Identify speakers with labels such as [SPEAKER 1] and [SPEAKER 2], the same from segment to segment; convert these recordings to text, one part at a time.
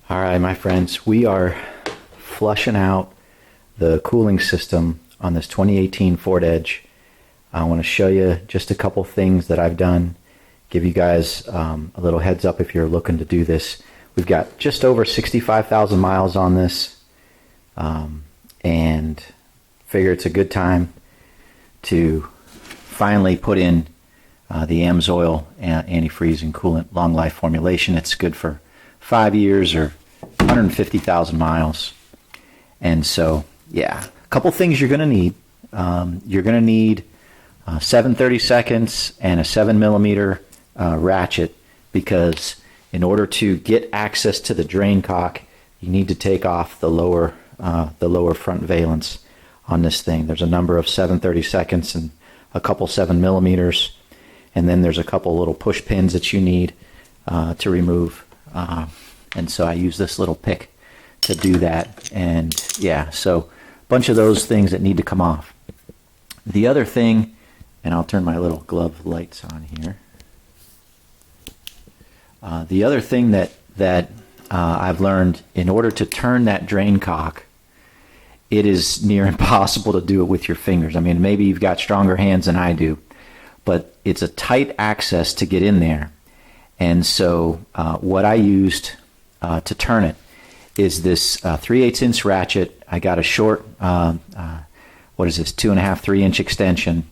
[SPEAKER 1] All right, my friends, we are flushing out the cooling system on this 2018 Ford Edge. I want to show you just a couple things that I've done, give you guys a little heads up if you're looking to do this. We've got just over 65,000 miles on this, and figure it's a good time to finally put in the Amsoil antifreeze and coolant long life formulation. It's good for 5 years or 150,000 miles. And so, yeah, a couple things you're going to need. You're going to need 7/32 and a 7mm ratchet, because in order to get access to the drain cock, you need to take off the lower front valance on this thing. There's a number of 7/32 and a couple 7mm, and then there's a couple little push pins that you need to remove. And so I use this little pick to do that. And yeah, so a bunch of those things that need to come off. The other thing, and I'll turn my little glove lights on here. The other thing that I've learned, in order to turn that drain cock, it is near impossible to do it with your fingers. I mean, maybe you've got stronger hands than I do, but it's a tight access to get in there. And so what I used to turn it is this 3/8 inch ratchet. I got a short, what is this, 2.5, 3-inch extension.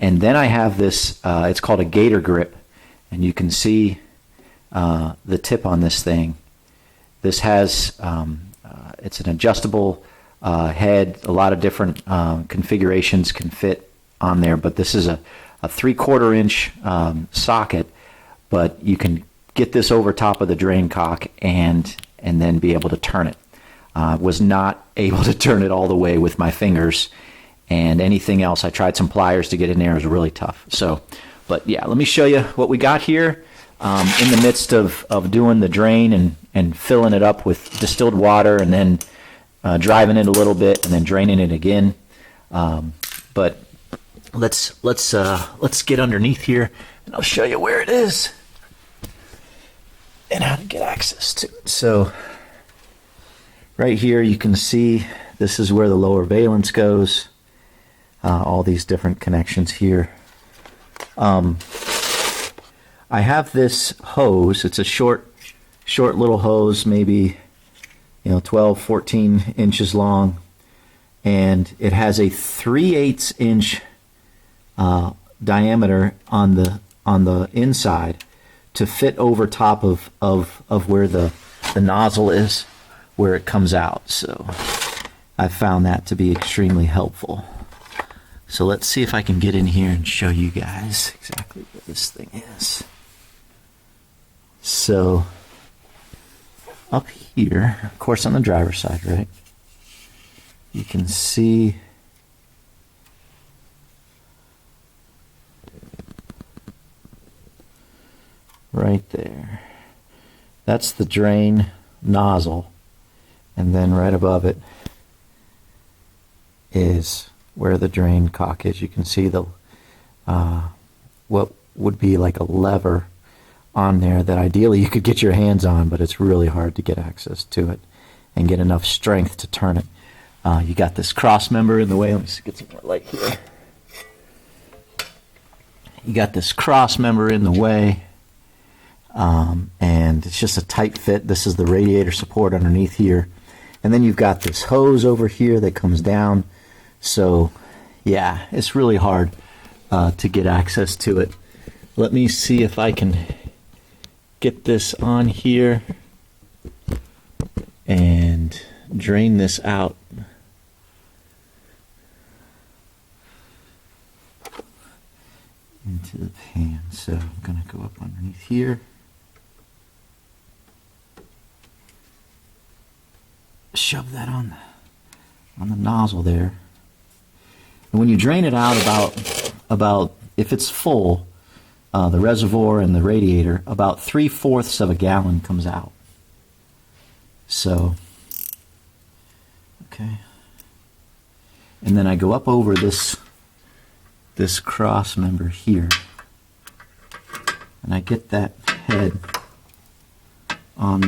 [SPEAKER 1] And then I have this, it's called a gator grip. And you can see the tip on this thing. This has, it's an adjustable head. A lot of different configurations can fit on there, but this is a 3/4 inch socket, but you can get this over top of the drain cock and then be able to turn it. Was not able to turn it all the way with my fingers, and anything else, I tried some pliers to get in there, is really tough. So, but yeah, let me show you what we got here. In the midst of doing the drain and filling it up with distilled water, and then driving it a little bit and then draining it again. But let's get underneath here, and I'll show you where it is and how to get access to it. So right here you can see this is where the lower valance goes. All these different connections here. I have this hose. It's a short little hose, maybe 12, 14 inches long, and it has a 3/8 inch diameter on the inside to fit over top of where the nozzle is, where it comes out. So I've found that to be extremely helpful. So let's see if I can get in here and show you guys exactly what this thing is. So up here, of course on the driver's side, right, you can see right there. That's the drain nozzle, and then right above it is where the drain cock is. You can see the what would be like a lever on there that ideally you could get your hands on, but it's really hard to get access to it and get enough strength to turn it. You got this cross member in the way. Let me get some more light here. You got this cross member in the way, and it's just a tight fit. This is the radiator support underneath here, and then you've got this hose over here that comes down. So yeah, it's really hard to get access to it. Let me see if I can get this on here and drain this out. Into the pan. So I'm going to go up underneath here. Shove that on the nozzle there. And when you drain it out, about if it's full, the reservoir and the radiator, about 3/4 of a gallon comes out. So, okay. And then I go up over this cross member here, and I get that head on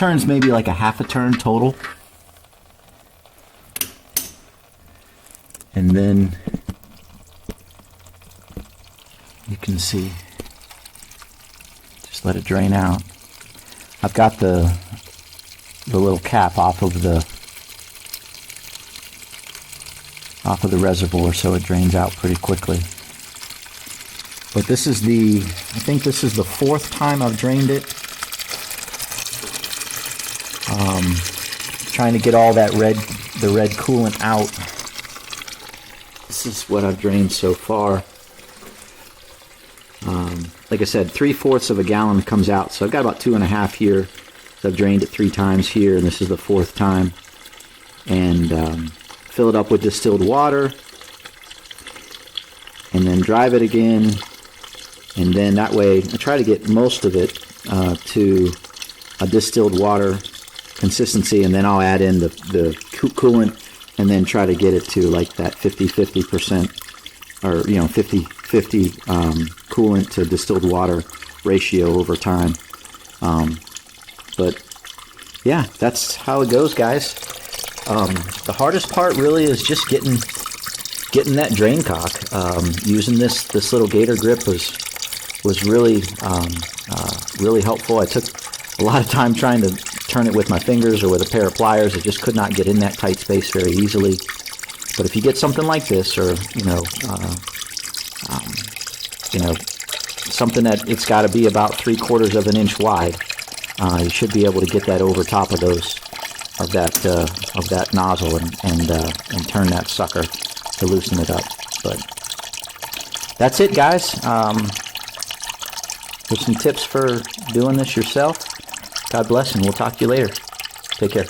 [SPEAKER 1] turns maybe like a half a turn total. And then you can see, just let it drain out. I've got the little cap off of the reservoir, so it drains out pretty quickly. But this is I think this is the 4th time I've drained it. Trying to get all that the red coolant out. This is what I've drained so far. Like I said, 3/4 of a gallon comes out, so I've got about 2.5 here. So I've drained it 3 times here, and this is the 4th time. And fill it up with distilled water, and then drive it again. And then that way, I try to get most of it to a distilled water consistency, and then I'll add in the coolant, and then try to get it to like that 50-50%, or 50-50 coolant to distilled water ratio over time. But yeah, that's how it goes, guys. The hardest part really is just getting that drain cock. Using this little gator grip was really really helpful. I took a lot of time trying to turn it with my fingers or with a pair of pliers. I just could not get in that tight space very easily. But if you get something like this, or something that it's got to be about 3/4 of an inch wide, you should be able to get that over top of that nozzle and turn that sucker to loosen it up. But that's it, guys. Here's some tips for doing this yourself. God bless, and we'll talk to you later. Take care.